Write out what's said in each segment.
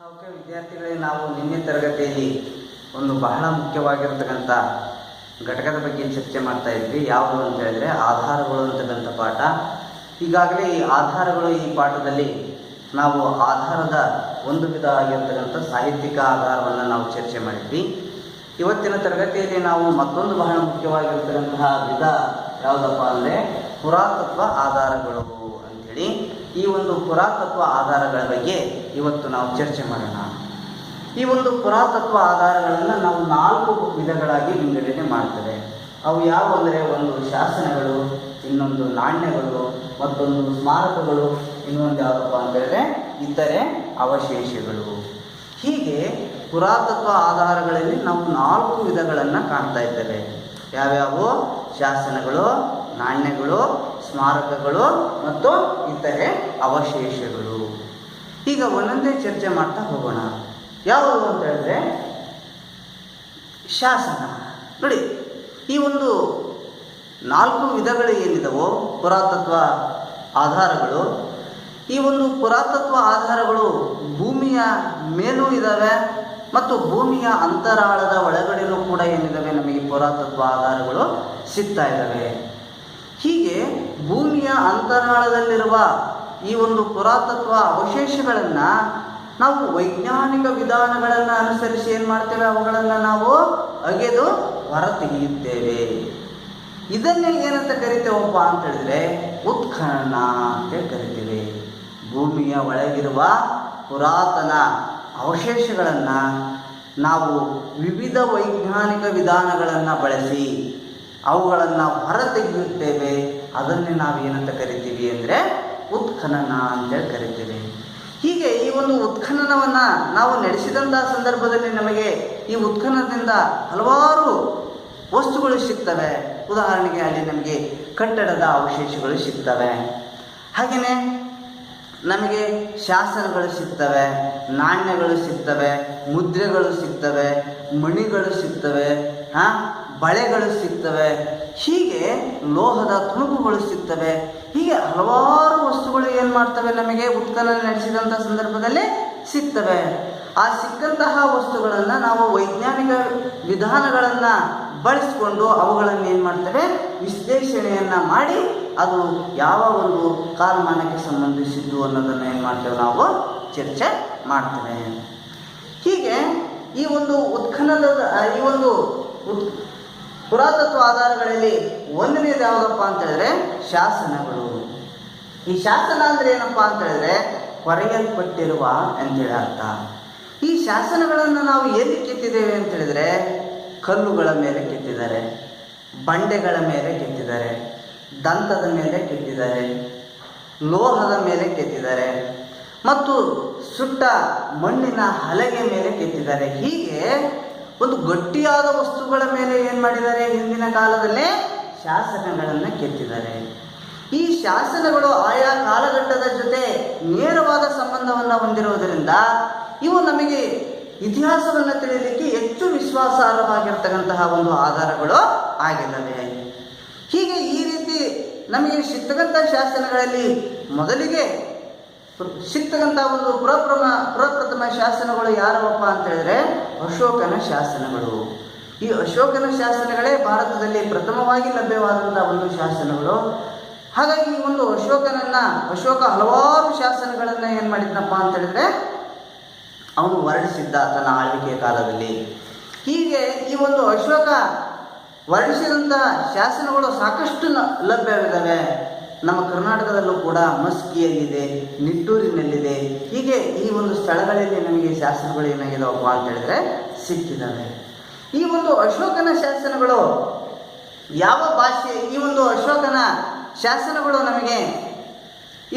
Okay ವಿದ್ಯಾರ್ಥಿಗಳೇ, ನಾವು ನಿನ್ನೆ ತರಗತಿಯಲ್ಲಿ ಒಂದು ಬಹಳ ಮುಖ್ಯವಾಗಿರತಕ್ಕಂಥ ಘಟಕದ ಬಗ್ಗೆ ಚರ್ಚೆ ಮಾಡ್ತಾ ಇದ್ವಿ. ಯಾವುದು ಅಂತ ಹೇಳಿದ್ರೆ ಆಧಾರಗಳು ಅಂತಕ್ಕಂಥ ಪಾಠ. ಈಗಾಗಲೇ ಈ ಆಧಾರಗಳು ಈ ಪಾಠದಲ್ಲಿ ನಾವು ಆಧಾರದ ಒಂದು ವಿಧ ಆಗಿರ್ತಕ್ಕಂಥ ಸಾಹಿತ್ಯಿಕ ಆಧಾರವನ್ನು ನಾವು ಚರ್ಚೆ ಮಾಡಿದ್ವಿ. ಇವತ್ತಿನ ತರಗತಿಯಲ್ಲಿ ನಾವು ಮತ್ತೊಂದು ಬಹಳ ಮುಖ್ಯವಾಗಿರ್ತಕ್ಕಂತಹ ವಿಧ ಯಾವುದಪ್ಪ ಅಂದರೆ ಪುರಾತತ್ವ ಆಧಾರಗಳು ಅಂಥೇಳಿ. ಈ ಒಂದು ಪುರಾತತ್ವ ಆಧಾರಗಳ ಬಗ್ಗೆ ಇವತ್ತು ನಾವು ಚರ್ಚೆ ಮಾಡೋಣ. ಈ ಒಂದು ಪುರಾತತ್ವ ಆಧಾರಗಳನ್ನು ನಾವು 4 ವಿಧಗಳಾಗಿ ವಿಂಗಡಣೆ ಮಾಡ್ತೇವೆ. ಅವು ಯಾವುವು ಅಂದರೆ, ಒಂದು ಶಾಸನಗಳು, ಇನ್ನೊಂದು ನಾಣ್ಯಗಳು, ಮತ್ತೊಂದು ಸ್ಮಾರಕಗಳು, ಇನ್ನೊಂದು ಯಾವುದಪ್ಪ ಅಂತ ಹೇಳಿದ್ರೆ ಇತರೆ ಅವಶೇಷಗಳು. ಹೀಗೆ ಪುರಾತತ್ವ ಆಧಾರಗಳಲ್ಲಿ ನಾವು 4 ವಿಧಗಳನ್ನು ಕಾಣ್ತಾ ಇದ್ದೇವೆ. ಯಾವ್ಯಾವು? ಶಾಸನಗಳು, ನಾಣ್ಯಗಳು, ಸ್ಮಾರಕಗಳು ಮತ್ತು ಇತರೆ ಅವಶೇಷಗಳು. ಈಗ ಒಂದೊಂದೇ ಚರ್ಚೆ ಮಾಡ್ತಾ ಹೋಗೋಣ. ಯಾವುದು ಅಂತ ಹೇಳಿದ್ರೆ ಶಾಸನ. ನೋಡಿ, ಈ ಒಂದು 4 ವಿಧಗಳು ಏನಿದವೋ ಪುರಾತತ್ವ ಆಧಾರಗಳು, ಈ ಒಂದು ಪುರಾತತ್ವ ಆಧಾರಗಳು ಭೂಮಿಯ ಮೇಲೂ ಇದ್ದಾವೆ ಮತ್ತು ಭೂಮಿಯ ಅಂತರಾಳದ ಒಳಗಡೆನೂ ಕೂಡ ಏನಿದ್ದಾವೆ ನಮಗೆ ಪುರಾತತ್ವ ಆಧಾರಗಳು ಸಿಗ್ತಾ ಇದ್ದಾವೆ. ಹೀಗೆ ಭೂಮಿಯ ಅಂತರಾಳದಲ್ಲಿರುವ ಈ ಒಂದು ಪುರಾತತ್ವ ಅವಶೇಷಗಳನ್ನು ನಾವು ವೈಜ್ಞಾನಿಕ ವಿಧಾನಗಳನ್ನು ಅನುಸರಿಸಿ ಏನು ಮಾಡ್ತೇವೆ, ಅವುಗಳನ್ನು ನಾವು ಅಗೆದು ಹೊರತೆಗೆಯುತ್ತೇವೆ. ಇದನ್ನೇ ಏನಂತ ಕರಿತೇವಪ್ಪ ಅಂತ ಹೇಳಿದ್ರೆ ಉತ್ಖನನ ಅಂತ ಕರಿತೀವಿ. ಭೂಮಿಯ ಒಳಗಿರುವ ಪುರಾತನ ಅವಶೇಷಗಳನ್ನು ನಾವು ವಿವಿಧ ವೈಜ್ಞಾನಿಕ ವಿಧಾನಗಳನ್ನು ಬಳಸಿ ಅವುಗಳನ್ನು ಹೊರತೆಗೆಯುತ್ತೇವೆ. ಅದನ್ನೇ ನಾವು ಏನಂತ ಕರಿತೀವಿ ಅಂದರೆ ಉತ್ಖನನ ಅಂತೇಳಿ ಕರಿತೀವಿ. ಹೀಗೆ ಈ ಒಂದು ಉತ್ಖನನವನ್ನು ನಾವು ನಡೆಸಿದಂತಹ ಸಂದರ್ಭದಲ್ಲಿ ನಮಗೆ ಈ ಉತ್ಖನನದಿಂದ ಹಲವಾರು ವಸ್ತುಗಳು ಸಿಗ್ತವೆ. ಉದಾಹರಣೆಗೆ ಅಲ್ಲಿ ನಮಗೆ ಕಟ್ಟಡದ ಅವಶೇಷಗಳು ಸಿಗ್ತವೆ, ಹಾಗೆಯೇ ನಮಗೆ ಶಾಸನಗಳು ಸಿಗ್ತವೆ, ನಾಣ್ಯಗಳು ಸಿಗ್ತವೆ, ಮುದ್ರೆಗಳು ಸಿಗ್ತವೆ, ಮಣಿಗಳು ಸಿಗ್ತವೆ, ಬಳೆಗಳು ಸಿಗ್ತವೆ, ಹೀಗೆ ಲೋಹದ ತುಣುಕುಗಳು ಸಿಗ್ತವೆ. ಹೀಗೆ ಹಲವಾರು ವಸ್ತುಗಳು ಏನು ಮಾಡ್ತವೆ, ನಮಗೆ ಉತ್ಖನನ ನಡೆಸಿದಂಥ ಸಂದರ್ಭದಲ್ಲಿ ಸಿಗ್ತವೆ. ಆ ಸಿಕ್ಕಂತಹ ವಸ್ತುಗಳನ್ನು ನಾವು ವೈಜ್ಞಾನಿಕ ವಿಧಾನಗಳನ್ನು ಬಳಸಿಕೊಂಡು ಅವುಗಳನ್ನು ಏನು ಮಾಡ್ತೇವೆ, ವಿಶ್ಲೇಷಣೆಯನ್ನು ಮಾಡಿ ಅದು ಯಾವ ಒಂದು ಕಾಲಮಾನಕ್ಕೆ ಸಂಬಂಧಿಸಿದ್ದು ಅನ್ನೋದನ್ನು ಏನು ಮಾಡ್ತೇವೆ, ನಾವು ಚರ್ಚೆ ಮಾಡ್ತೇವೆ. ಹೀಗೆ ಈ ಒಂದು ಉತ್ಖನನದ ಈ ಒಂದು ಪುರಾತತ್ವ ಆಧಾರಗಳಲ್ಲಿ ಒಂದನೇದು ಯಾವುದಪ್ಪ ಅಂತ ಹೇಳಿದ್ರೆ ಶಾಸನಗಳು. ಈ ಶಾಸನ ಅಂದರೆ ಏನಪ್ಪ ಅಂತ ಹೇಳಿದ್ರೆ ಕೊರೆಯಲ್ಪಟ್ಟಿರುವ ಅಂತೇಳಿ ಅರ್ಥ. ಈ ಶಾಸನಗಳನ್ನು ನಾವು ಎಲ್ಲಿ ಕೆತ್ತಿದ್ದೇವೆ ಅಂತ ಹೇಳಿದ್ರೆ ಕಲ್ಲುಗಳ ಮೇಲೆ ಕೆತ್ತಿದ್ದಾರೆ, ಬಂಡೆಗಳ ಮೇಲೆ ಕೆತ್ತಿದ್ದಾರೆ, ದಂತದ ಮೇಲೆ ಕೆತ್ತಿದ್ದಾರೆ, ಲೋಹದ ಮೇಲೆ ಕೆತ್ತಿದ್ದಾರೆ ಮತ್ತು ಸುಟ್ಟ ಮಣ್ಣಿನ ಹಲಗೆ ಮೇಲೆ ಕೆತ್ತಿದ್ದಾರೆ. ಹೀಗೆ ಒಂದು ಗಟ್ಟಿಯಾದ ವಸ್ತುಗಳ ಮೇಲೆ ಏನು ಮಾಡಿದ್ದಾರೆ, ಹಿಂದಿನ ಕಾಲದಲ್ಲೇ ಶಾಸನಗಳನ್ನು ಕೆತ್ತಿದ್ದಾರೆ. ಈ ಶಾಸನಗಳು ಆಯಾ ಕಾಲಘಟ್ಟದ ಜೊತೆ ನೇರವಾದ ಸಂಬಂಧವನ್ನು ಹೊಂದಿರುವುದರಿಂದ ಇವು ನಮಗೆ ಇತಿಹಾಸವನ್ನು ತಿಳಿಯಲಿಕ್ಕೆ ಹೆಚ್ಚು ವಿಶ್ವಾಸಾರ್ಹವಾಗಿರ್ತಕ್ಕಂತಹ ಒಂದು ಆಧಾರಗಳು ಆಗಿದ್ದಾವೆ. ಹೀಗೆ ಈ ರೀತಿ ನಮಗೆ ಸಿಗ್ತಕ್ಕಂಥ ಶಾಸನಗಳಲ್ಲಿ ಮೊದಲಿಗೆ ಸಿಗ್ತಕ್ಕಂಥ ಒಂದು ಪ್ರಪ್ರಥಮ ಶಾಸನಗಳು ಯಾರವಪ್ಪ ಅಂತ ಹೇಳಿದ್ರೆ ಅಶೋಕನ ಶಾಸನಗಳು. ಈ ಅಶೋಕನ ಶಾಸನಗಳೇ ಭಾರತದಲ್ಲಿ ಪ್ರಥಮವಾಗಿ ಲಭ್ಯವಾದಂಥ ಒಂದು ಶಾಸನಗಳು. ಹಾಗಾಗಿ ಈ ಒಂದು ಅಶೋಕ ಹಲವಾರು ಶಾಸನಗಳನ್ನು ಏನು ಮಾಡಿದ್ನಪ್ಪ ಅಂತ ಹೇಳಿದ್ರೆ ಅವನು ವರ್ಣಿಸಿದ್ದ ತನ್ನ ಆಳ್ವಿಕೆಯ ಕಾಲದಲ್ಲಿ. ಹೀಗೆ ಈ ಒಂದು ಅಶೋಕ ವರ್ಣಿಸಿದಂತಹ ಶಾಸನಗಳು ಸಾಕಷ್ಟು ಲಭ್ಯವಿದ್ದಾವೆ. ನಮ್ಮ ಕರ್ನಾಟಕದಲ್ಲೂ ಕೂಡ ಮಸ್ಕಿಯಲ್ಲಿದೆ, ನಿಟ್ಟೂರಿನಲ್ಲಿದೆ. ಹೀಗೆ ಈ ಒಂದು ಸ್ಥಳಗಳಲ್ಲಿ ನಮಗೆ ಶಾಸನಗಳು ಏನಾಗಿದಾವಪ್ಪ ಅಂತ ಹೇಳಿದ್ರೆ ಸಿಕ್ಕಿದ್ದಾವೆ. ಈ ಒಂದು ಅಶೋಕನ ಶಾಸನಗಳು ಯಾವ ಭಾಷೆ, ಈ ಒಂದು ಅಶೋಕನ ಶಾಸನಗಳು ನಮಗೆ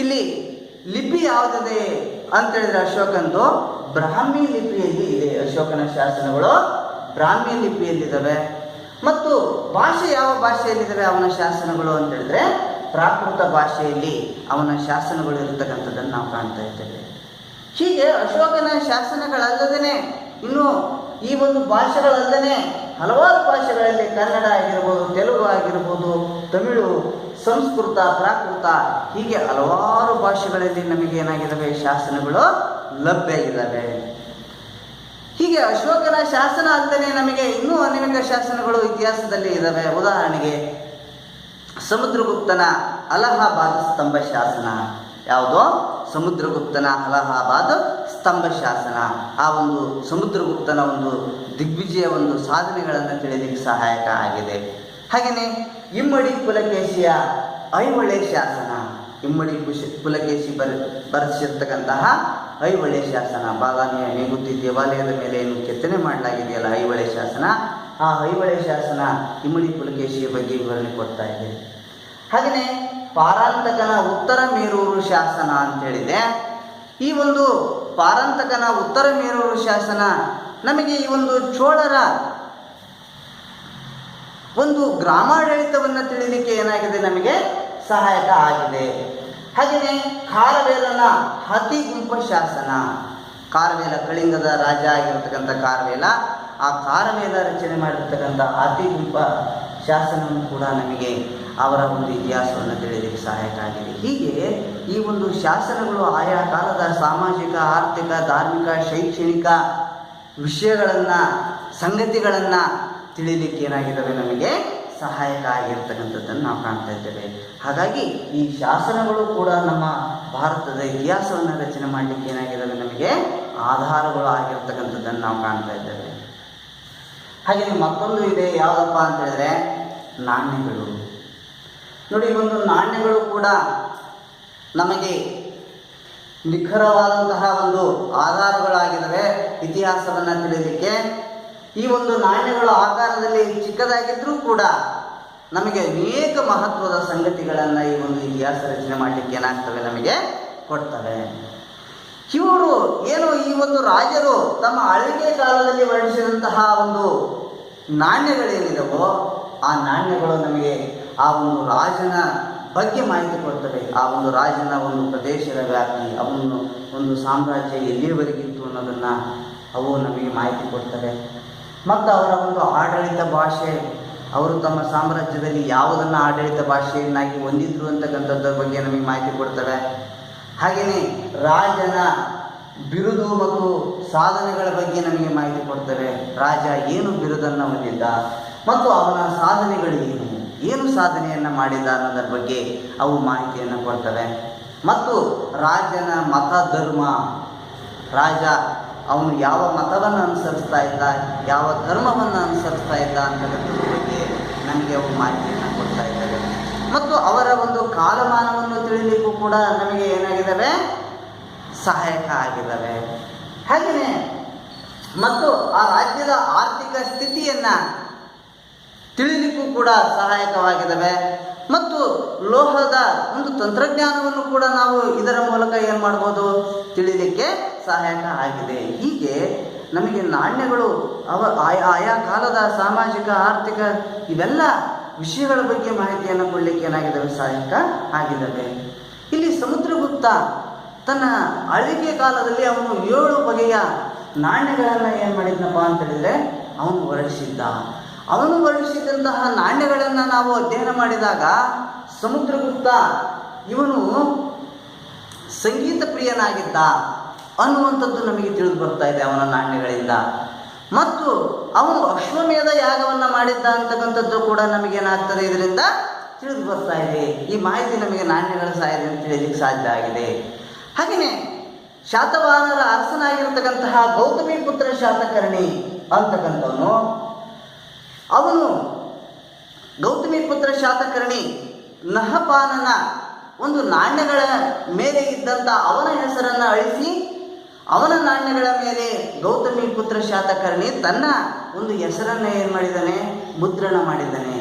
ಇಲ್ಲಿ ಲಿಪಿ ಯಾವುದಿದೆ ಅಂತ ಹೇಳಿದ್ರೆ ಅಶೋಕಂದು ಬ್ರಾಹ್ಮಿ ಲಿಪಿಯಲ್ಲಿ ಇದೆ. ಅಶೋಕನ ಶಾಸನಗಳು ಬ್ರಾಹ್ಮಿ ಲಿಪಿಯಲ್ಲಿದ್ದಾವೆ. ಮತ್ತು ಭಾಷೆ ಯಾವ ಭಾಷೆಯಲ್ಲಿದ್ದಾವೆ ಅವನ ಶಾಸನಗಳು ಅಂತ ಹೇಳಿದ್ರೆ ಪ್ರಾಕೃತ ಭಾಷೆಯಲ್ಲಿ ಅವನ ಶಾಸನಗಳು ಇರತಕ್ಕಂಥದ್ದನ್ನು ನಾವು ಕಾಣ್ತಾ ಇದ್ದೇವೆ. ಹೀಗೆ ಅಶೋಕನ ಶಾಸನಗಳಲ್ಲದೇ ಇನ್ನು ಈ ಒಂದು ಭಾಷೆಗಳಲ್ಲದೇ ಹಲವಾರು ಭಾಷೆಗಳಲ್ಲಿ ಕನ್ನಡ ಆಗಿರ್ಬೋದು, ತೆಲುಗು ಆಗಿರ್ಬೋದು, ತಮಿಳು, ಸಂಸ್ಕೃತ, ಪ್ರಾಕೃತ, ಹೀಗೆ ಹಲವಾರು ಭಾಷೆಗಳಲ್ಲಿ ನಮಗೆ ಏನಾಗಿದ್ದಾವೆ ಶಾಸನಗಳು ಲಭ್ಯ ಇದ್ದಾವೆ. ಹೀಗೆ ಅಶೋಕನ ಶಾಸನ ಅಲ್ಲದೆ ನಮಗೆ ಇನ್ನೂ ಅನೇಕ ಶಾಸನಗಳು ಇತಿಹಾಸದಲ್ಲಿ ಇದ್ದಾವೆ. ಉದಾಹರಣೆಗೆ ಸಮುದ್ರಗುಪ್ತನ ಅಲಹಾಬಾದ್ ಸ್ತಂಭ ಶಾಸನ. ಯಾವುದೋ ಸಮುದ್ರಗುಪ್ತನ ಅಲಹಾಬಾದ್ ಸ್ತಂಭ ಶಾಸನ. ಆ ಒಂದು ಸಮುದ್ರಗುಪ್ತನ ಒಂದು ದಿಗ್ವಿಜಯ ಒಂದು ಸಾಧನೆಗಳನ್ನು ತಿಳಿಯಲಿಕ್ಕೆ ಸಹಾಯಕ ಆಗಿದೆ. ಹಾಗೆಯೇ ಇಮ್ಮಡಿ ಪುಲಕೇಶಿಯ ಐಹೊಳೆ ಶಾಸನ. ಇಮ್ಮಡಿ ಪುಲಕೇಶಿ ಬರೆಸಿರ್ತಕ್ಕಂತಹ ಐಹೊಳೆ ಶಾಸನ, ಬಾದಾಮಿಯ ನೇಗುತ್ತಿ ದೇವಾಲಯದ ಮೇಲೆ ಏನು ಕೆತ್ತನೆ ಮಾಡಲಾಗಿದೆಯಲ್ಲ ಐಹೊಳೆ ಶಾಸನ, ಆ ಐಹೊಳೆ ಶಾಸನ ಇಮ್ಮಡಿ ಪುಲಕೇಶಿಯ ಬಗ್ಗೆ ವಿವರಣೆ ಕೊಡ್ತಾ ಇದೆ. ಹಾಗೆಯೇ ಪಾರಾಂತಕನ ಉತ್ತರ ಮೇರೂರು ಶಾಸನ ಅಂತೇಳಿದೆ. ಈ ಒಂದು ಪಾರಾಂತಕನ ಉತ್ತರ ಮೇರೂರು ಶಾಸನ ನಮಗೆ ಈ ಒಂದು ಚೋಳರ ಒಂದು ಗ್ರಾಮಾಡಳಿತವನ್ನು ತಿಳಿಲಿಕ್ಕೆ ಏನಾಗಿದೆ, ನಮಗೆ ಸಹಾಯಕ ಆಗಿದೆ. ಹಾಗೆಯೇ ಖಾರವೇಲನ ಹತಿಗುಂಪ ಶಾಸನ. ಖಾರವೇಲ ಕಳಿಂಗದ ರಾಜ ಆಗಿರತಕ್ಕಂಥ ಖಾರವೇಲ, ಆ ಖಾರವೇಲ ರಚನೆ ಮಾಡಿರ್ತಕ್ಕಂಥ ಹತಿಗುಂಪ ಶಾಸನವನ್ನು ಕೂಡ ನಮಗೆ ಅವರ ಒಂದು ಇತಿಹಾಸವನ್ನು ತಿಳಿಯಲಿಕ್ಕೆ ಸಹಾಯಕ ಆಗಿದೆ. ಹೀಗೆ ಈ ಒಂದು ಶಾಸನಗಳು ಆಯಾ ಕಾಲದ ಸಾಮಾಜಿಕ, ಆರ್ಥಿಕ, ಧಾರ್ಮಿಕ, ಶೈಕ್ಷಣಿಕ ವಿಷಯಗಳನ್ನು, ಸಂಗತಿಗಳನ್ನು ತಿಳಿಯಲಿಕ್ಕೆ ಏನಾಗಿದ್ದಾವೆ, ನಮಗೆ ಸಹಾಯಕ ಆಗಿರ್ತಕ್ಕಂಥದ್ದನ್ನು ನಾವು ಕಾಣ್ತಾ ಇದ್ದೇವೆ. ಹಾಗಾಗಿ ಈ ಶಾಸನಗಳು ಕೂಡ ನಮ್ಮ ಭಾರತದ ಇತಿಹಾಸವನ್ನು ರಚನೆ ಮಾಡಲಿಕ್ಕೆ ಏನಾಗಿದ್ದಾವೆ, ನಮಗೆ ಆಧಾರಗಳು ಆಗಿರ್ತಕ್ಕಂಥದ್ದನ್ನು ನಾವು ಕಾಣ್ತಾ ಇದ್ದೇವೆ. ಹಾಗೆಯೇ ಮತ್ತೊಂದು ಇದೆ, ಯಾವುದಪ್ಪ ಅಂತ ಹೇಳಿದ್ರೆ ನಾಣ್ಯಗಳು. ನೋಡಿ, ಒಂದು ನಾಣ್ಯಗಳು ಕೂಡ ನಮಗೆ ನಿಖರವಾದಂತಹ ಒಂದು ಆಧಾರಗಳಾಗಿದ್ದಾವೆ ಇತಿಹಾಸವನ್ನು ತಿಳಿಯಲಿಕ್ಕೆ. ಈ ಒಂದು ನಾಣ್ಯಗಳು ಆಕಾರದಲ್ಲಿ ಚಿಕ್ಕದಾಗಿದ್ದರೂ ಕೂಡ ನಮಗೆ ಅನೇಕ ಮಹತ್ವದ ಸಂಗತಿಗಳನ್ನು ಈ ಒಂದು ಇತಿಹಾಸ ರಚನೆ ಮಾಡಲಿಕ್ಕೆ ಏನಾಗ್ತವೆ, ನಮಗೆ ಕೊಡ್ತವೆ. ಇವರು ಏನು ಈ ಒಂದು ರಾಜರು ತಮ್ಮ ಆಳ್ವಿಕೆ ಕಾಲದಲ್ಲಿ ಹೊರಡಿಸಿದಂತಹ ಒಂದು ನಾಣ್ಯಗಳೇನಿದವೋ ಆ ನಾಣ್ಯಗಳು ನಮಗೆ ಆ ಒಂದು ರಾಜನ ಬಗ್ಗೆ ಮಾಹಿತಿ ಕೊಡ್ತವೆ. ಆ ಒಂದು ರಾಜನ ಒಂದು ಪ್ರದೇಶದ ವ್ಯಾಪ್ತಿ, ಅವನು ಒಂದು ಸಾಮ್ರಾಜ್ಯ ಎಲ್ಲಿಯವರೆಗಿತ್ತು ಅನ್ನೋದನ್ನು ಅವು ನಮಗೆ ಮಾಹಿತಿ ಕೊಡ್ತವೆ. ಮತ್ತು ಅವರ ಒಂದು ಆಡಳಿತ ಭಾಷೆ, ಅವರು ತಮ್ಮ ಸಾಮ್ರಾಜ್ಯದಲ್ಲಿ ಯಾವುದನ್ನು ಆಡಳಿತ ಭಾಷೆಯನ್ನಾಗಿ ಹೊಂದಿದ್ರು ಅಂತಕ್ಕಂಥದ್ರ ಬಗ್ಗೆ ನಮಗೆ ಮಾಹಿತಿ ಕೊಡ್ತವೆ. ಹಾಗೆಯೇ ರಾಜನ ಬಿರುದು ಮತ್ತು ಸಾಧನೆಗಳ ಬಗ್ಗೆ ನಮಗೆ ಮಾಹಿತಿ ಕೊಡ್ತವೆ. ರಾಜ ಏನು ಬಿರುದನ್ನು ಹೊಂದಿದ್ದ ಮತ್ತು ಅವನ ಸಾಧನೆಗಳು ಏನು ಸಾಧನೆಯನ್ನು ಮಾಡಿದ ಅನ್ನೋದರ ಬಗ್ಗೆ ಅವು ಮಾಹಿತಿಯನ್ನು ಕೊಡ್ತವೆ. ಮತ್ತು ರಾಜನ ಮತ ಧರ್ಮ, ರಾಜ ಅವನು ಯಾವ ಮತವನ್ನು ಅನುಸರಿಸ್ತಾ ಇದ್ದ, ಯಾವ ಧರ್ಮವನ್ನು ಅನುಸರಿಸ್ತಾ ಇದ್ದ ಅಂತಕ್ಕಂಥದ್ರ ಬಗ್ಗೆ ನಮಗೆ ಅವು ಮಾಹಿತಿಯನ್ನು ಕೊಡ್ತಾ ಇದ್ದಾವೆ. ಮತ್ತು ಅವರ ಒಂದು ಕಾಲಮಾನವನ್ನು ತಿಳಿಯಲಿಕ್ಕೂ ಕೂಡ ನಮಗೆ ಏನಾಗಿದ್ದಾವೆ, ಸಹಾಯಕ ಆಗಿದ್ದಾವೆ. ಹಾಗೆಯೇ ಮತ್ತು ಆ ರಾಜ್ಯದ ಆರ್ಥಿಕ ಸ್ಥಿತಿಯನ್ನು ತಿಳಿಲಿಕ್ಕೂ ಕೂಡ ಸಹಾಯಕವಾಗಿದ್ದಾವೆ. ಮತ್ತು ಲೋಹದ ಒಂದು ತಂತ್ರಜ್ಞಾನವನ್ನು ಕೂಡ ನಾವು ಇದರ ಮೂಲಕ ಏನು ಮಾಡ್ಬೋದು, ತಿಳಿಲಿಕ್ಕೆ ಸಹಾಯಕ ಆಗಿದೆ. ಹೀಗೆ ನಮಗೆ ನಾಣ್ಯಗಳು ಆಯಾ ಕಾಲದ ಸಾಮಾಜಿಕ, ಆರ್ಥಿಕ ಇವೆಲ್ಲ ವಿಷಯಗಳ ಬಗ್ಗೆ ಮಾಹಿತಿಯನ್ನು ಕೊಡಲಿಕ್ಕೆ ಏನಾಗಿದ್ದಾವೆ, ಸಹಾಯಕ ಆಗಿದ್ದಾವೆ. ಇಲ್ಲಿ ಸಮುದ್ರಗುಪ್ತ ತನ್ನ ಆಳ್ವಿಕೆ ಕಾಲದಲ್ಲಿ ಅವನು 7 ಬಗೆಯ ನಾಣ್ಯಗಳನ್ನು ಏನು ಮಾಡಿದ್ನಪ್ಪ ಅಂತ ಹೇಳಿದರೆ ಅವನು ಹೊರಡಿಸಿದ್ದ. ಅವನು ಹೊರಡಿಸಿದಂತಹ ನಾಣ್ಯಗಳನ್ನು ನಾವು ಅಧ್ಯಯನ ಮಾಡಿದಾಗ ಸಮುದ್ರಗುಪ್ತ ಇವನು ಸಂಗೀತ ಪ್ರಿಯನಾಗಿದ್ದ ಅನ್ನುವಂಥದ್ದು ನಮಗೆ ತಿಳಿದು ಬರ್ತಾ ಇದೆ ಅವನ ನಾಣ್ಯಗಳಿಂದ. ಮತ್ತು ಅವನು ಅಶ್ವಮೇಧ ಯಾಗವನ್ನು ಮಾಡಿದ್ದ ಅಂತಕ್ಕಂಥದ್ದು ಕೂಡ ನಮಗೇನಾಗ್ತದೆ, ಇದರಿಂದ ತಿಳಿದು ಬರ್ತಾ ಇದೆ. ಈ ಮಾಹಿತಿ ನಮಗೆ ನಾಣ್ಯಗಳ ಸಹಾಯದಿಂದ ತಿಳಿಯಲಿಕ್ಕೆ ಸಾಧ್ಯ ಆಗಿದೆ. ಹಾಗೆಯೇ ಶಾತವಾಹನರ ಅರಸನಾಗಿರ್ತಕ್ಕಂತಹ ಗೌತಮಿ ಪುತ್ರ ಶಾತಕರ್ಣಿ ಅಂತಕ್ಕಂಥವನು, ಅವನು ಗೌತಮಿ ಪುತ್ರ ಶಾತಕರ್ಣಿ ನಹಪಾನನ ಒಂದು ನಾಣ್ಯಗಳ ಮೇಲೆ ಇದ್ದಂಥ ಅವನ ಹೆಸರನ್ನು ಅಳಿಸಿ ಅವನ ನಾಣ್ಯಗಳ ಮೇಲೆ ಗೌತಮಿ ಪುತ್ರ ಶಾತಕರ್ಣಿ ತನ್ನ ಒಂದು ಹೆಸರನ್ನು ಏನು ಮಾಡಿದ್ದಾನೆ, ಮುದ್ರಣ ಮಾಡಿದ್ದಾನೆ.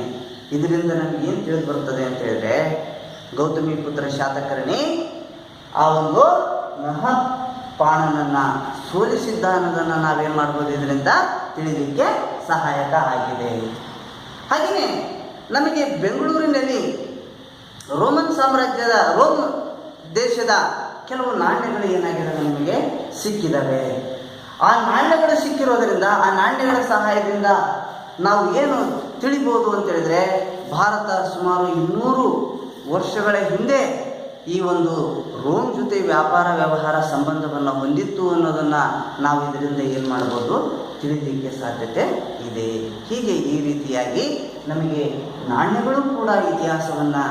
ಇದರಿಂದ ನಮಗೆ ಏನು ತಿಳಿದು ಬರ್ತದೆ ಅಂತ ಹೇಳಿದ್ರೆ, ಗೌತಮಿ ಪುತ್ರ ಶಾತಕರ್ಣಿ ಆ ಒಂದು ನಹಪಾನನನ್ನು ಸೋಲಿಸಿದ್ದ ಅನ್ನೋದನ್ನು ನಾವೇನು ಮಾಡ್ಬೋದು, ಇದರಿಂದ ತಿಳಿಲಿಕ್ಕೆ ಸಹಾಯಕ ಆಗಿದೆ. ಹಾಗೆಯೇ ನಮಗೆ ಬೆಂಗಳೂರಿನಲ್ಲಿ ರೋಮನ್ ಸಾಮ್ರಾಜ್ಯದ, ರೋಮ್ ದೇಶದ ಕೆಲವು ನಾಣ್ಯಗಳು ಏನಾಗಿದ್ದಾವೆ, ನಮಗೆ ಸಿಕ್ಕಿದ್ದಾವೆ. ಆ ನಾಣ್ಯಗಳು ಸಿಕ್ಕಿರೋದರಿಂದ ಆ ನಾಣ್ಯಗಳ ಸಹಾಯದಿಂದ ನಾವು ಏನು ತಿಳಿಬೋದು ಅಂತ ಹೇಳಿದ್ರೆ, ಭಾರತ ಸುಮಾರು 200 ವರ್ಷಗಳ ಹಿಂದೆ ಈ ಒಂದು ರೋಮ್ ಜೊತೆ ವ್ಯಾಪಾರ ವ್ಯವಹಾರ ಸಂಬಂಧವನ್ನು ಹೊಂದಿತ್ತು ಅನ್ನೋದನ್ನು ನಾವು ಇದರಿಂದ ಏನು ಮಾಡ್ಬೋದು, ತಿಳಿಯಲಿಕ್ಕೆ ಸಾಧ್ಯತೆ ಇದೆ. ಹೀಗೆ ಈ ರೀತಿಯಾಗಿ ನಮಗೆ ನಾಣ್ಯಗಳು ಕೂಡ ಇತಿಹಾಸವನ್ನು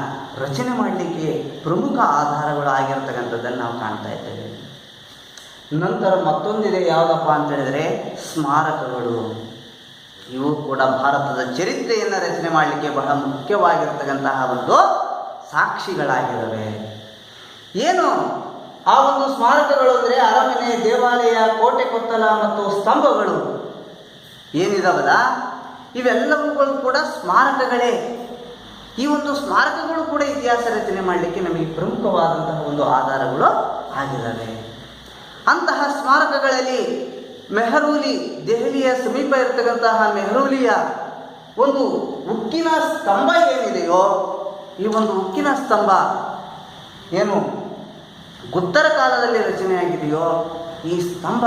ರಚನೆ ಮಾಡಲಿಕ್ಕೆ ಪ್ರಮುಖ ಆಧಾರಗಳು ಆಗಿರ್ತಕ್ಕಂಥದ್ದನ್ನು ನಾವು ಕಾಣ್ತಾ ಇದ್ದೇವೆ. ನಂತರ ಮತ್ತೊಂದಿದೆ, ಯಾವುದಪ್ಪ ಅಂತ ಹೇಳಿದರೆ ಸ್ಮಾರಕಗಳು. ಇವು ಕೂಡ ಭಾರತದ ಚರಿತ್ರೆಯನ್ನು ರಚನೆ ಮಾಡಲಿಕ್ಕೆ ಬಹಳ ಮುಖ್ಯವಾಗಿರ್ತಕ್ಕಂತಹ ಒಂದು ಸಾಕ್ಷಿಗಳಾಗಿದ್ದಾವೆ. ಏನು ಆ ಒಂದು ಸ್ಮಾರಕಗಳು ಅಂದರೆ ಅರಮನೆ, ದೇವಾಲಯ, ಕೋಟೆ ಕೊತ್ತಲ ಮತ್ತು ಸ್ತಂಭಗಳು ಏನಿದಾವಲ್ಲ, ಇವೆಲ್ಲವುಗಳು ಕೂಡ ಸ್ಮಾರಕಗಳೇ. ಈ ಒಂದು ಸ್ಮಾರಕಗಳು ಕೂಡ ಇತಿಹಾಸ ರಚನೆ ಮಾಡಲಿಕ್ಕೆ ನಮಗೆ ಪ್ರಮುಖವಾದಂತಹ ಒಂದು ಆಧಾರಗಳು ಆಗಿದ್ದಾವೆ. ಅಂತಹ ಸ್ಮಾರಕಗಳಲ್ಲಿ ಮೆಹರೂಲಿ, ದೆಹಲಿಯ ಸಮೀಪ ಇರತಕ್ಕಂತಹ ಮೆಹರೂಲಿಯ ಒಂದು ಉಕ್ಕಿನ ಸ್ತಂಭ ಏನಿದೆಯೋ, ಈ ಒಂದು ಉಕ್ಕಿನ ಸ್ತಂಭ ಏನು ಗುಪ್ತರ ಕಾಲದಲ್ಲಿ ರಚನೆಯಾಗಿದೆಯೋ, ಈ ಸ್ತಂಭ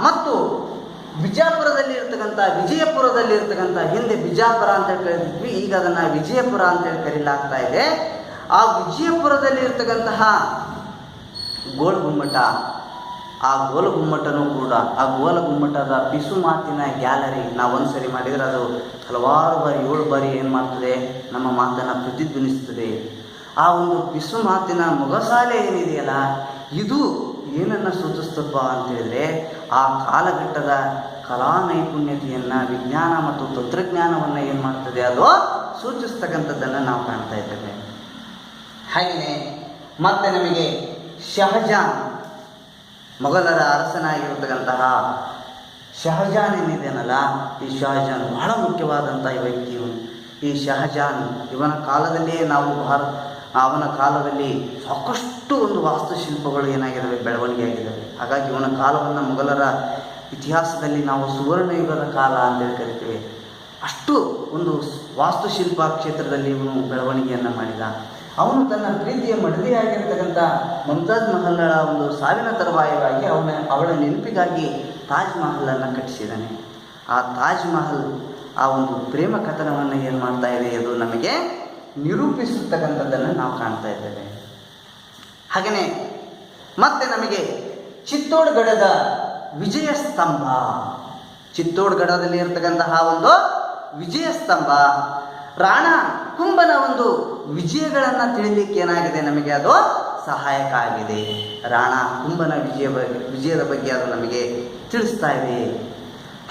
ಮತ್ತು ಬಿಜಾಪುರದಲ್ಲಿ ಇರ್ತಕ್ಕಂಥ ಹಿಂದೆ ಬಿಜಾಪುರ ಅಂತೇಳಿ ಕರೀತಿದ್ವಿ, ಈಗ ಅದನ್ನು ವಿಜಯಪುರ ಅಂತೇಳಿ ಕರೀಲಾಗ್ತಾ ಇದೆ. ಆ ವಿಜಯಪುರದಲ್ಲಿ ಇರ್ತಕ್ಕಂತಹ ಗೋಲ್ಗುಮ್ಮಟ, ಆ ಗೋಲಗುಮ್ಮಟನೂ ಕೂಡ, ಆ ಗೋಲಗುಮ್ಮಟದ ಪಿಸು ಮಾತಿನ ಗ್ಯಾಲರಿ ನಾವು ಒಂದ್ಸರಿ ಮಾಡಿದರೆ ಅದು ಹಲವಾರು ಬಾರಿ 7 ಬಾರಿ ಏನು ಮಾಡ್ತದೆ, ನಮ್ಮ ಮಾತನ್ನು ಪ್ರತಿಧ್ವನಿಸ್ತದೆ. ಆ ಒಂದು ಪಿಸು ಮಾತಿನ ಮೊಗಸಾಲೆ ಏನಿದೆಯಲ್ಲ, ಇದು ಏನನ್ನು ಸೂಚಿಸ್ತಪ್ಪ ಅಂತೇಳಿದರೆ ಆ ಕಾಲಘಟ್ಟದ ಕಲಾ ನೈಪುಣ್ಯತೆಯನ್ನು, ವಿಜ್ಞಾನ ಮತ್ತು ತಂತ್ರಜ್ಞಾನವನ್ನು ಏನು ಮಾಡ್ತದೆ, ಅದು ಸೂಚಿಸ್ತಕ್ಕಂಥದ್ದನ್ನು ನಾವು ಕಾಣ್ತಾ ಇದ್ದೇವೆ. ಹಾಗೆಯೇ ಮತ್ತೆ ನಮಗೆ ಶಹಜಾನ್, ಮೊಘಲರ ಅರಸನಾಗಿರ್ತಕ್ಕಂತಹ ಶಹಜಾನ್ ಏನಿದೆಯಲ್ಲ, ಈ ಶಹಜಾನ್ ಬಹಳ ಮುಖ್ಯವಾದಂಥ ವ್ಯಕ್ತಿ. ಈ ಶಹಜಾನ್ ಇವನ ಕಾಲದಲ್ಲಿಯೇ ನಾವು ಅವನ ಕಾಲದಲ್ಲಿ ಸಾಕಷ್ಟು ಒಂದು ವಾಸ್ತುಶಿಲ್ಪಗಳು ಏನಾಗಿದ್ದಾವೆ, ಬೆಳವಣಿಗೆ ಆಗಿದ್ದಾವೆ. ಹಾಗಾಗಿ ಇವನ ಕಾಲವನ್ನು ಮೊಘಲರ ಇತಿಹಾಸದಲ್ಲಿ ನಾವು ಸುವರ್ಣಯುಗದ ಕಾಲ ಅಂತೇಳಿ ಕರಿತೀವಿ. ಅಷ್ಟು ಒಂದು ವಾಸ್ತುಶಿಲ್ಪ ಕ್ಷೇತ್ರದಲ್ಲಿ ಇವನು ಬೆಳವಣಿಗೆಯನ್ನು ಮಾಡಿದ. ಅವನು ತನ್ನ ಪ್ರೀತಿಯ ಮಡದಿಯಾಗಿರ್ತಕ್ಕಂಥ ಮುಮ್ತಾಜ್ ಮಹಲ್ಳ ಒಂದು ಸಾವಿನ ತರುವಾಯವಾಗಿ ಅವಳ ನೆನಪಿಗಾಗಿ ತಾಜ್ ಮಹಲನ್ನು ಕಟ್ಟಿಸಿದ್ದಾನೆ. ಆ ತಾಜ್ ಮಹಲ್ ಆ ಒಂದು ಪ್ರೇಮ ಕಥನವನ್ನು ಏನು ಮಾಡ್ತಾ ಇದೆ, ಅದು ನಮಗೆ ನಿರೂಪಿಸತಕ್ಕಂಥದ್ದನ್ನು ನಾವು ಕಾಣ್ತಾ ಇದ್ದೇವೆ. ಹಾಗೆಯೇ ಮತ್ತೆ ನಮಗೆ ಚಿತ್ತೋಡ್ಗಢದ ವಿಜಯ ಸ್ತಂಭ, ಚಿತ್ತೋಡ್ಗಢದಲ್ಲಿ ಇರತಕ್ಕಂತಹ ಒಂದು ವಿಜಯ ಸ್ತಂಭ ರಾಣಾ ಕುಂಭನ ಒಂದು ವಿಜಯಗಳನ್ನು ತಿಳಿಲಿಕ್ಕೆ ಏನಾಗಿದೆ, ನಮಗೆ ಅದು ಸಹಾಯಕ ಆಗಿದೆ. ರಾಣಾ ಕುಂಭನ ವಿಜಯದ ಬಗ್ಗೆ ಅದು ನಮಗೆ ತಿಳಿಸ್ತಾ ಇದೆ.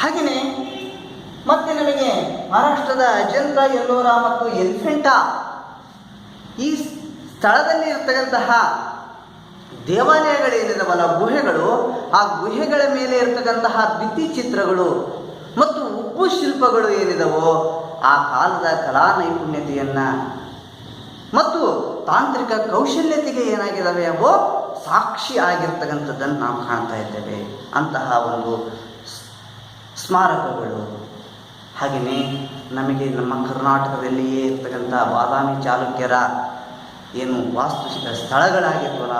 ಹಾಗೆಯೇ ಮತ್ತೆ ನಮಗೆ ಮಹಾರಾಷ್ಟ್ರದ ಅಜಂತ, ಎಲ್ಲೋರ ಮತ್ತು ಎಲಿಫೆಂಟಾ ಈ ಸ್ಥಳದಲ್ಲಿ ಇರ್ತಕ್ಕಂತಹ ದೇವಾಲಯಗಳೇನಿದಾವಲ್ಲ, ಗುಹೆಗಳು, ಆ ಗುಹೆಗಳ ಮೇಲೆ ಇರ್ತಕ್ಕಂತಹ ಭಿತ್ತಿ ಚಿತ್ರಗಳು ಮತ್ತು ಉಪ್ಪು ಶಿಲ್ಪಗಳು ಏನಿದಾವೋ, ಆ ಕಾಲದ ಕಲಾ ನೈಪುಣ್ಯತೆಯನ್ನು ಮತ್ತು ತಾಂತ್ರಿಕ ಕೌಶಲ್ಯತೆಗೆ ಏನಾಗಿದ್ದಾವೆ, ಅವು ಸಾಕ್ಷಿ ಆಗಿರ್ತಕ್ಕಂಥದ್ದನ್ನು ನಾವು ಕಾಣ್ತಾ ಇದ್ದೇವೆ. ಅಂತಹ ಒಂದು ಸ್ಮಾರಕಗಳು. ಹಾಗೆಯೇ ನಮಗೆ ನಮ್ಮ ಕರ್ನಾಟಕದಲ್ಲಿಯೇ ಇರ್ತಕ್ಕಂಥ ಬಾದಾಮಿ ಚಾಲುಕ್ಯರ ಏನು ಸ್ಥಳಗಳಾಗಿರ್ವಲ್ಲ,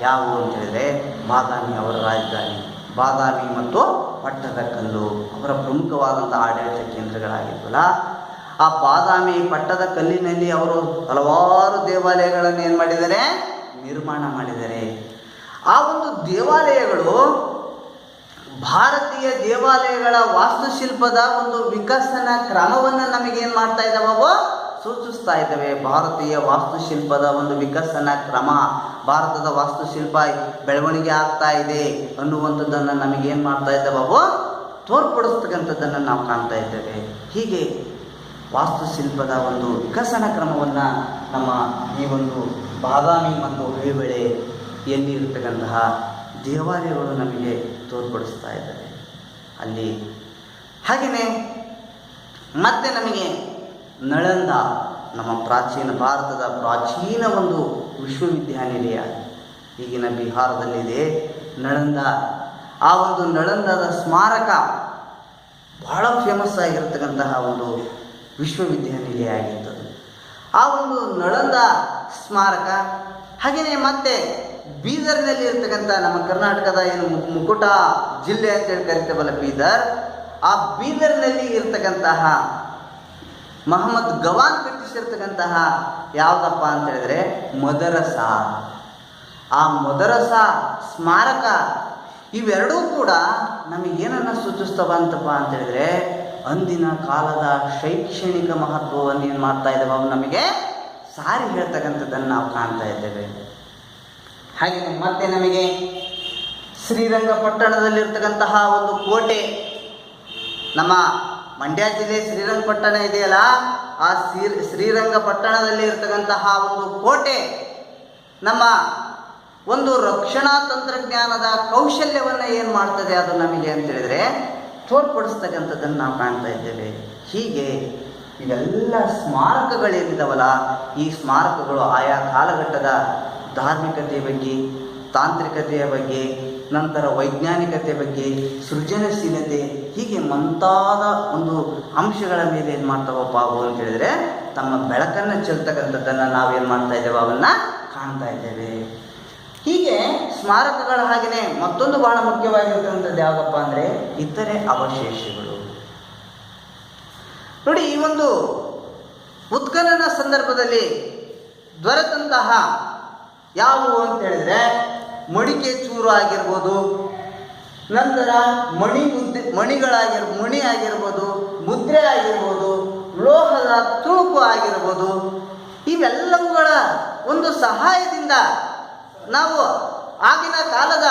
ಯಾವುವು ಅಂತ ಹೇಳಿದರೆ ಬಾದಾಮಿ ಅವರ ರಾಜಧಾನಿ, ಬಾದಾಮಿ ಮತ್ತು ಪಟ್ಟದಕಲ್ಲು ಅವರ ಪ್ರಮುಖವಾದಂಥ ಆಡಳಿತ ಕೇಂದ್ರಗಳಾಗಿದ್ವಲ್ಲ. ಆ ಬಾದಾಮಿ ಪಟ್ಟದ ಕಲ್ಲಿನಲ್ಲಿ ಅವರು ಹಲವಾರು ದೇವಾಲಯಗಳನ್ನು ಏನು ಮಾಡಿದ್ದಾರೆ, ನಿರ್ಮಾಣ ಮಾಡಿದ್ದಾರೆ. ಆ ಒಂದು ದೇವಾಲಯಗಳು ಭಾರತೀಯ ದೇವಾಲಯಗಳ ವಾಸ್ತುಶಿಲ್ಪದ ಒಂದು ವಿಕಸನ ಕ್ರಮವನ್ನು ನಮಗೇನು ಮಾಡ್ತಾ ಇದ್ದಾವೆ, ಅವು ಸೂಚಿಸ್ತಾ ಇದ್ದಾವೆ. ಭಾರತೀಯ ವಾಸ್ತುಶಿಲ್ಪದ ಒಂದು ವಿಕಸನ ಕ್ರಮ, ಭಾರತದ ವಾಸ್ತುಶಿಲ್ಪ ಬೆಳವಣಿಗೆ ಆಗ್ತಾ ಇದೆ ಅನ್ನುವಂಥದ್ದನ್ನು ನಮಗೇನು ಮಾಡ್ತಾ ಇದ್ದಾವೆ, ಅವು ತೋರ್ಪಡಿಸ್ತಕ್ಕಂಥದ್ದನ್ನು ನಾವು ಕಾಣ್ತಾ ಇದ್ದೇವೆ. ಹೀಗೆ ವಾಸ್ತುಶಿಲ್ಪದ ಒಂದು ವಿಕಸನ ಕ್ರಮವನ್ನು ನಮ್ಮ ಈ ಒಂದು ಬಾದಾಮಿ ಮತ್ತು ಐಹೊಳೆಯಲ್ಲಿ ಇರತಕ್ಕಂತಹ ದೇವಾಲಯಗಳು ನಮಗೆ ತೋರ್ಪಡಿಸ್ತಾ ಇದ್ದಾರೆ ಅಲ್ಲಿ. ಹಾಗೆಯೇ ಮತ್ತೆ ನಮಗೆ ನಳಂದ, ನಮ್ಮ ಭಾರತದ ಪ್ರಾಚೀನ ಒಂದು ವಿಶ್ವವಿದ್ಯಾನಿಲಯ ಈಗಿನ ಬಿಹಾರದಲ್ಲಿದೆ ನಳಂದ. ಆ ಒಂದು ನಳಂದದ ಸ್ಮಾರಕ ಬಹಳ ಫೇಮಸ್ ಆಗಿರತಕ್ಕಂತಹ ಒಂದು ವಿಶ್ವವಿದ್ಯಾನಿಲಯ ಆಗಿರ್ತದೆ. ಆ ಒಂದು ನಳಂದ ಸ್ಮಾರಕ. ಹಾಗೆಯೇ ಮತ್ತೆ ಬೀದರ್ನಲ್ಲಿ ಇರ್ತಕ್ಕಂಥ ನಮ್ಮ ಕರ್ನಾಟಕದ ಏನು ಮುಕುಟ ಜಿಲ್ಲೆ ಅಂತೇಳಿ ಕರಿತೇವಲ್ಲ ಬೀದರ್, ಆ ಬೀದರ್ನಲ್ಲಿ ಇರ್ತಕ್ಕಂತಹ ಮಹಮ್ಮದ್ ಗವಾನ್ ಕಟ್ಟಿಸಿರ್ತಕ್ಕಂತಹ ಯಾವುದಪ್ಪ ಅಂತ ಹೇಳಿದ್ರೆ ಮದರಸ. ಆ ಮದರಸ ಸ್ಮಾರಕ ಇವೆರಡೂ ಕೂಡ ನಮಗೇನನ್ನು ಸೂಚಿಸ್ತವ ಅಂತಪ್ಪ ಅಂತ ಹೇಳಿದ್ರೆ ಅಂದಿನ ಕಾಲದ ಶೈಕ್ಷಣಿಕ ಮಹತ್ವವನ್ನು ಏನು ಮಾಡ್ತಾ ಇದ್ದಾವೆ ಅವು ನಮಗೆ ಸಾರಿ ಹೇಳ್ತಕ್ಕಂಥದ್ದನ್ನು ನಾವು ಕಾಣ್ತಾ ಇದ್ದೇವೆ. ಹಾಗೆ ಮತ್ತೆ ನಮಗೆ ಶ್ರೀರಂಗಪಟ್ಟಣದಲ್ಲಿರ್ತಕ್ಕಂತಹ ಒಂದು ಕೋಟೆ, ನಮ್ಮ ಮಂಡ್ಯ ಜಿಲ್ಲೆ ಶ್ರೀರಂಗಪಟ್ಟಣ ಇದೆಯಲ್ಲ, ಆ ಶ್ರೀರಂಗಪಟ್ಟಣದಲ್ಲಿ ಇರ್ತಕ್ಕಂತಹ ಒಂದು ಕೋಟೆ ನಮ್ಮ ಒಂದು ರಕ್ಷಣಾ ತಂತ್ರಜ್ಞಾನದ ಕೌಶಲ್ಯವನ್ನು ಏನು ಮಾಡ್ತದೆ ಅದು ನಮಗೆ ಅಂತ ಹೇಳಿದರೆ ತೋರ್ಪಡಿಸ್ತಕ್ಕಂಥದ್ದನ್ನು ನಾವು ಕಾಣ್ತಾ ಇದ್ದೇವೆ. ಹೀಗೆ ಇವೆಲ್ಲ ಸ್ಮಾರಕಗಳೇನಿದಾವಲ್ಲ, ಈ ಸ್ಮಾರಕಗಳು ಆಯಾ ಕಾಲಘಟ್ಟದ ಧಾರ್ಮಿಕತೆಯ ಬಗ್ಗೆ, ತಾಂತ್ರಿಕತೆಯ ಬಗ್ಗೆ, ನಂತರ ವೈಜ್ಞಾನಿಕತೆ ಬಗ್ಗೆ, ಸೃಜನಶೀಲತೆ, ಹೀಗೆ ಮುಂತಾದ ಒಂದು ಅಂಶಗಳ ಮೇಲೆ ಏನು ಮಾಡ್ತಾವಪ್ಪ ಅವು ಅಂತ ಹೇಳಿದರೆ ತಮ್ಮ ಬೆಳಕನ್ನು ಚೆಲ್ತಕ್ಕಂಥದ್ದನ್ನು ನಾವೇನು ಮಾಡ್ತಾ ಇದ್ದೇವೆ, ಅವನ್ನು ಕಾಣ್ತಾ ಇದ್ದೇವೆ. ಹೀಗೆ ಸ್ಮಾರಕಗಳ ಹಾಗೆಯೇ ಮತ್ತೊಂದು ಬಹಳ ಮುಖ್ಯವಾಗಿರ್ತಕ್ಕಂಥದ್ದು ಯಾವುದಪ್ಪ ಅಂದರೆ ಇತರೆ ಅವಶೇಷಗಳು. ನೋಡಿ, ಈ ಒಂದು ಉತ್ಖನನ ಸಂದರ್ಭದಲ್ಲಿ ದೊರೆತಂತಹ ಯಾವುವು ಅಂತ ಹೇಳಿದ್ರೆ ಮಡಿಕೆ ಚೂರು ಆಗಿರ್ಬೋದು, ನಂತರ ಮಣಿ ಆಗಿರ್ಬೋದು, ಮುದ್ರೆ ಆಗಿರ್ಬೋದು, ಲೋಹದ ತುಣುಕು ಆಗಿರ್ಬೋದು, ಇವೆಲ್ಲವುಗಳ ಒಂದು ಸಹಾಯದಿಂದ ನಾವು ಆಗಿನ ಕಾಲದ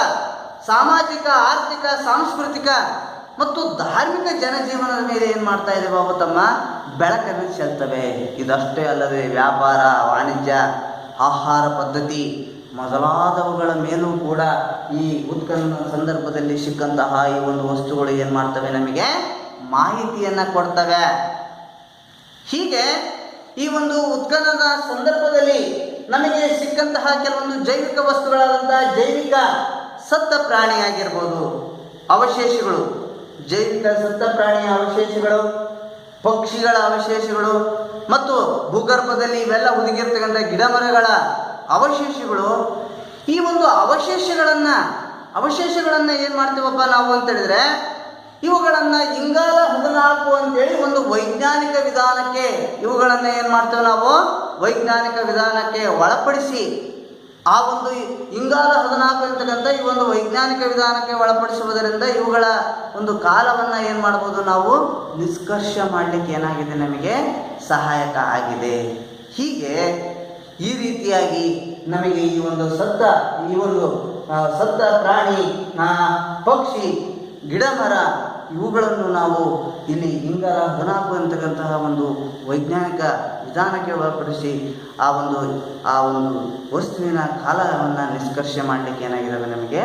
ಸಾಮಾಜಿಕ, ಆರ್ಥಿಕ, ಸಾಂಸ್ಕೃತಿಕ ಮತ್ತು ಧಾರ್ಮಿಕ ಜನಜೀವನದ ಮೇಲೆ ಏನು ಮಾಡ್ತಾ ಇದ್ದೇವೆ, ಅವು ತಮ್ಮ ಬೆಳಕನ್ನು ಚೆಲ್ತವೆ. ಇದಷ್ಟೇ ಅಲ್ಲದೆ ವ್ಯಾಪಾರ, ವಾಣಿಜ್ಯ, ಆಹಾರ ಪದ್ಧತಿ ಮೊದಲಾದವುಗಳ ಮೇಲೂ ಕೂಡ ಈ ಉತ್ಖನನ ಸಂದರ್ಭದಲ್ಲಿ ಸಿಕ್ಕಂತಹ ಈ ಒಂದು ವಸ್ತುಗಳು ಏನು ಮಾಡ್ತವೆ, ನಮಗೆ ಮಾಹಿತಿಯನ್ನು ಕೊಡ್ತವೆ. ಹೀಗೆ ಈ ಒಂದು ಉತ್ಖನನ ಸಂದರ್ಭದಲ್ಲಿ ನಮಗೆ ಸಿಕ್ಕಂತಹ ಕೆಲವೊಂದು ಜೈವಿಕ ವಸ್ತುಗಳಾದಂತಹ ಜೈವಿಕ ಸತ್ತ ಪ್ರಾಣಿಯಾಗಿರ್ಬೋದು ಅವಶೇಷಗಳು, ಜೈವಿಕ ಸತ್ತ ಪ್ರಾಣಿಯ ಅವಶೇಷಗಳು, ಪಕ್ಷಿಗಳ ಅವಶೇಷಗಳು ಮತ್ತು ಭೂಗರ್ಭದಲ್ಲಿ ಇವೆಲ್ಲ ಹುದುಗಿರ್ತಕ್ಕಂಥ ಗಿಡ ಮರಗಳ ಅವಶೇಷಗಳು, ಈ ಒಂದು ಅವಶೇಷಗಳನ್ನು ಏನು ಮಾಡ್ತೀವಪ್ಪ ನಾವು ಅಂತ ಹೇಳಿದ್ರೆ ಇವುಗಳನ್ನು ಇಂಗಾಲ 14 ಅಂತೇಳಿ ಒಂದು ವೈಜ್ಞಾನಿಕ ವಿಧಾನಕ್ಕೆ ಇವುಗಳನ್ನು ಏನು ಮಾಡ್ತೇವೆ ನಾವು ವೈಜ್ಞಾನಿಕ ವಿಧಾನಕ್ಕೆ ಒಳಪಡಿಸಿ, ಆ ಒಂದು ಇಂಗಾಲ 14 ಅಂತಕ್ಕಂಥ ಈ ಒಂದು ವೈಜ್ಞಾನಿಕ ವಿಧಾನಕ್ಕೆ ಒಳಪಡಿಸುವುದರಿಂದ ಇವುಗಳ ಒಂದು ಕಾಲವನ್ನು ಏನು ಮಾಡ್ಬೋದು, ನಾವು ನಿಷ್ಕರ್ಷ ಮಾಡಲಿಕ್ಕೆ ಏನಾಗಿದೆ, ನಮಗೆ ಸಹಾಯಕ ಆಗಿದೆ. ಹೀಗೆ ಈ ರೀತಿಯಾಗಿ ನಮಗೆ ಈ ಒಂದು ಸತ್ತ ಪ್ರಾಣಿ, ಪಕ್ಷಿ, ಗಿಡ ಮರ ಇವುಗಳನ್ನು ನಾವು ಇಲ್ಲಿ ಇಂಗಾಲ 14 ಅಂತಕ್ಕಂತಹ ಒಂದು ವೈಜ್ಞಾನಿಕ ವಿಧಾನಕ್ಕೆ ಒಳಪಡಿಸಿ ಆ ಒಂದು ವಸ್ತುವಿನ ಕಾಲವನ್ನು ನಿಷ್ಕರ್ಷೆ ಮಾಡಲಿಕ್ಕೆ ಏನಾಗಿದ್ದಾವೆ, ನಮಗೆ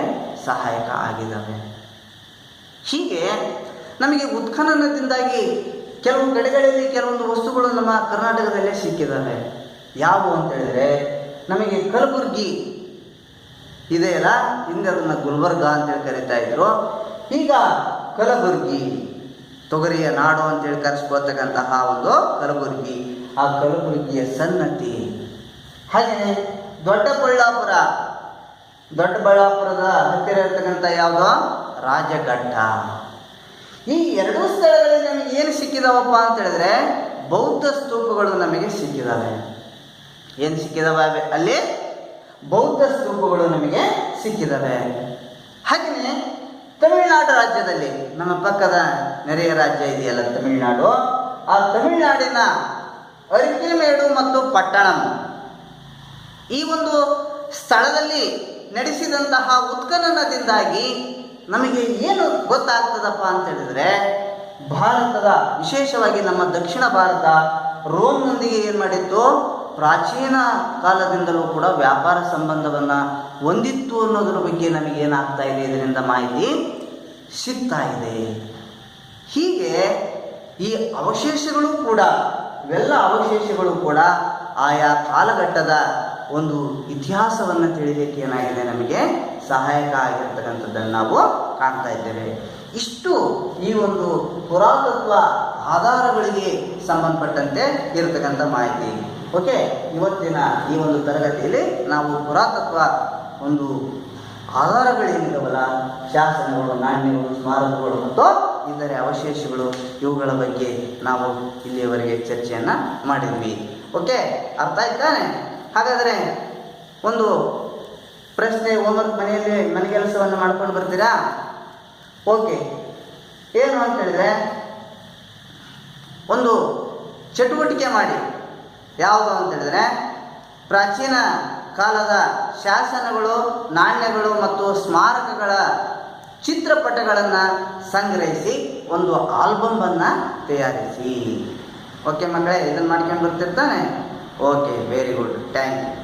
ಸಹಾಯಕ ಆಗಿದ್ದಾವೆ. ಹೀಗೆ ನಮಗೆ ಉತ್ಖನನದಿಂದಾಗಿ ಕೆಲವು ಕಡೆಗಳಲ್ಲಿ ಕೆಲವೊಂದು ವಸ್ತುಗಳು ನಮ್ಮ ಕರ್ನಾಟಕದಲ್ಲೇ ಸಿಕ್ಕಿದ್ದಾವೆ. ಯಾವುವು ಅಂತ ಹೇಳಿದ್ರೆ ನಮಗೆ ಕಲಬುರ್ಗಿ ಇದೆಯಲ್ಲ, ಹಿಂದೆ ಅದನ್ನು ಗುಲ್ಬರ್ಗ ಅಂತೇಳಿ ಕರೀತಾ ಇದ್ರು, ಈಗ ಕಲಬುರ್ಗಿ ತೊಗರಿಯ ನಾಡು ಅಂತೇಳಿ ಕರೆಸ್ಕೊಳ್ತಕ್ಕಂತಹ ಒಂದು ಕಲಬುರ್ಗಿ, ಆ ಕಲಬುರ್ಗಿಯ ಸನ್ನತಿ. ಹಾಗೆಯೇ ದೊಡ್ಡಬಳ್ಳಾಪುರದ ಹತ್ತಿರ ಇರ್ತಕ್ಕಂಥ ಯಾವುದೋ ರಾಜಘಟ್ಟ. ಈ ಎರಡೂ ಸ್ಥಳಗಳಲ್ಲಿ ನಮಗೆ ಏನು ಸಿಕ್ಕಿದಾವಪ್ಪ ಅಂತ ಹೇಳಿದ್ರೆ ಬೌದ್ಧ ಸ್ತೂಪಗಳು ನಮಗೆ ಸಿಕ್ಕಿದಾವೆ. ಏನು ಸಿಕ್ಕಿದಾವೆ ಅಲ್ಲಿ? ಬೌದ್ಧ ಸ್ತೂಪಗಳು ನಮಗೆ ಸಿಕ್ಕಿದಾವೆ. ಹಾಗೆಯೇ ತಮಿಳುನಾಡು ರಾಜ್ಯದಲ್ಲಿ, ನಮ್ಮ ಪಕ್ಕದ ನೆರೆಯ ರಾಜ್ಯ ಇದೆಯಲ್ಲ ತಮಿಳುನಾಡು, ಆ ತಮಿಳುನಾಡಿನ ಅರಿಕೆಮೇಡು ಮತ್ತು ಪಟ್ಟಣಂ ಈ ಒಂದು ಸ್ಥಳದಲ್ಲಿ ನಡೆಸಿದಂತಹ ಉತ್ಖನನದಿಂದಾಗಿ ನಮಗೆ ಏನು ಗೊತ್ತಾಗ್ತದಪ್ಪ ಅಂತ ಹೇಳಿದ್ರೆ ಭಾರತದ, ವಿಶೇಷವಾಗಿ ನಮ್ಮ ದಕ್ಷಿಣ ಭಾರತ ರೋಮ್ನೊಂದಿಗೆ ಏನು ಮಾಡಿತ್ತು, ಪ್ರಾಚೀನ ಕಾಲದಿಂದಲೂ ಕೂಡ ವ್ಯಾಪಾರ ಸಂಬಂಧವನ್ನು ಹೊಂದಿತ್ತು ಅನ್ನೋದ್ರ ಬಗ್ಗೆ ನಮಗೇನಾಗ್ತಾ ಇದೆ, ಇದರಿಂದ ಮಾಹಿತಿ ಸಿಗ್ತಾ ಇದೆ. ಹೀಗೆ ಈ ಅವಶೇಷಗಳು ಕೂಡ, ಇವೆಲ್ಲ ಅವಶೇಷಗಳು ಕೂಡ ಆಯಾ ಕಾಲಘಟ್ಟದ ಒಂದು ಇತಿಹಾಸವನ್ನು ತಿಳಿಲಿಕ್ಕೆ ಏನಾಗಿದೆ, ನಮಗೆ ಸಹಾಯಕ ಆಗಿರ್ತಕ್ಕಂಥದ್ದನ್ನು ನಾವು ಕಾಣ್ತಾ ಇದ್ದೇವೆ. ಇಷ್ಟು ಈ ಒಂದು ಪುರಾತತ್ವ ಆಧಾರಗಳಿಗೆ ಸಂಬಂಧಪಟ್ಟಂತೆ ಇರತಕ್ಕಂಥ ಮಾಹಿತಿ. ಓಕೆ, ಇವತ್ತಿನ ಈ ಒಂದು ತರಗತಿಯಲ್ಲಿ ನಾವು ಪುರಾತತ್ವ ಒಂದು ಆಧಾರಗಳೇನಿದಾವಲ್ಲ, ಶಾಸನಗಳು, ನಾಣ್ಯಗಳು, ಸ್ಮಾರಕಗಳು ಮತ್ತು ಇದರ ಅವಶೇಷಗಳು, ಇವುಗಳ ಬಗ್ಗೆ ನಾವು ಇಲ್ಲಿಯವರೆಗೆ ಚರ್ಚೆಯನ್ನು ಮಾಡಿದ್ವಿ. ಓಕೆ, ಅರ್ಥ ಆಯ್ತಾನೆ? ಹಾಗಾದರೆ ಒಂದು ಪ್ರಶ್ನೆ, ಹೋಮ್ವರ್ಕ್ ಮನೆಯಲ್ಲಿ ಮನೆ ಕೆಲಸವನ್ನು ಮಾಡ್ಕೊಂಡು ಬರ್ತೀರಾ? ಓಕೆ, ಏನು ಅಂತ ಹೇಳಿದ್ರೆ ಒಂದು ಚಟುವಟಿಕೆ ಮಾಡಿ. ಯಾವುದು ಅಂತ ಹೇಳಿದ್ರೆ ಪ್ರಾಚೀನ ಕಾಲದ ಶಾಸನಗಳು, ನಾಣ್ಯಗಳು ಮತ್ತು ಸ್ಮಾರಕಗಳ ಚಿತ್ರಪಟಗಳನ್ನು ಸಂಗ್ರಹಿಸಿ ಒಂದು ಆಲ್ಬಮನ್ನು ತಯಾರಿಸಿ. ಓಕೆ ಮಕ್ಕಳೇ, ಇದನ್ನು ಮಾಡ್ಕೊಂಡು ಬರ್ತಿರ್ತಾನೆ? Okay, very good, thank you.